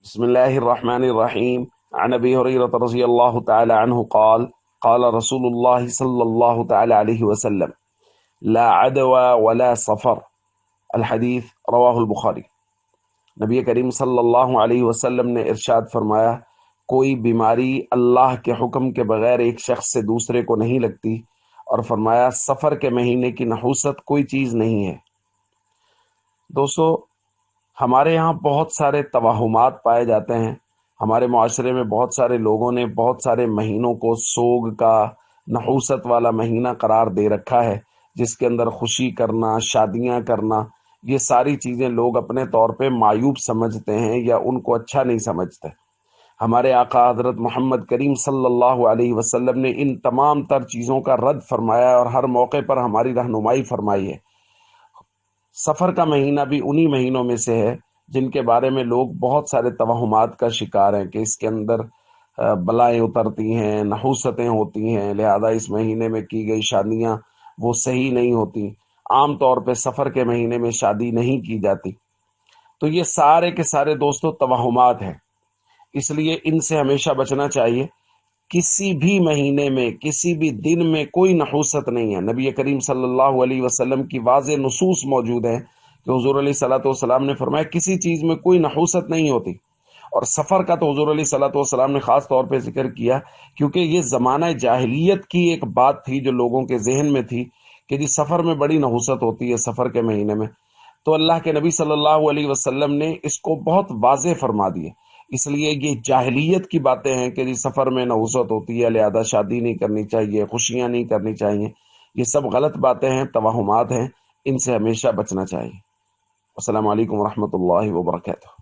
بسم الله الرحمن الرحيم عن أبي هريرة رضي الله تعالى عنه قال قال رسول الله صلى الله تعالى عليه وسلم لا عدوى ولا صفر الحدیث رواہ البخاری۔ نبی کریم صلی اللہ علیہ وسلم نے ارشاد فرمایا، کوئی بیماری اللہ کے حکم کے بغیر ایک شخص سے دوسرے کو نہیں لگتی، اور فرمایا سفر کے مہینے کی نحوست کوئی چیز نہیں ہے۔ دوستو، ہمارے یہاں بہت سارے توہمات پائے جاتے ہیں۔ ہمارے معاشرے میں بہت سارے لوگوں نے بہت سارے مہینوں کو سوگ کا، نحوست والا مہینہ قرار دے رکھا ہے، جس کے اندر خوشی کرنا، شادیاں کرنا، یہ ساری چیزیں لوگ اپنے طور پہ معیوب سمجھتے ہیں یا ان کو اچھا نہیں سمجھتے۔ ہمارے آقا حضرت محمد کریم صلی اللہ علیہ وسلم نے ان تمام تر چیزوں کا رد فرمایا اور ہر موقع پر ہماری رہنمائی فرمائی ہے۔ سفر کا مہینہ بھی انہی مہینوں میں سے ہے جن کے بارے میں لوگ بہت سارے توہمات کا شکار ہیں کہ اس کے اندر بلائیں اترتی ہیں، نحوستیں ہوتی ہیں، لہذا اس مہینے میں کی گئی شادیاں وہ صحیح نہیں ہوتی۔ عام طور پہ سفر کے مہینے میں شادی نہیں کی جاتی۔ تو یہ سارے کے سارے دوستو توہمات ہیں، اس لیے ان سے ہمیشہ بچنا چاہیے۔ کسی بھی مہینے میں، کسی بھی دن میں کوئی نحوست نہیں ہے۔ نبی کریم صلی اللہ علیہ وسلم کی واضح نصوص موجود ہیں کہ حضور علیہ الصلوۃ والسلام نے فرمایا کسی چیز میں کوئی نحوست نہیں ہوتی، اور سفر کا تو حضور علیہ الصلوۃ والسلام نے خاص طور پہ ذکر کیا، کیونکہ یہ زمانہ جاہلیت کی ایک بات تھی جو لوگوں کے ذہن میں تھی کہ جی سفر میں بڑی نحوست ہوتی ہے سفر کے مہینے میں۔ تو اللہ کے نبی صلی اللہ علیہ وسلم نے اس کو بہت واضح فرما دیے۔ اس لیے یہ جاہلیت کی باتیں ہیں کہ جی سفر میں نحوست ہوتی ہے لہذا شادی نہیں کرنی چاہیے، خوشیاں نہیں کرنی چاہیے، یہ سب غلط باتیں ہیں، توہمات ہیں، ان سے ہمیشہ بچنا چاہیے۔ السلام علیکم ورحمۃ اللہ وبرکاتہ۔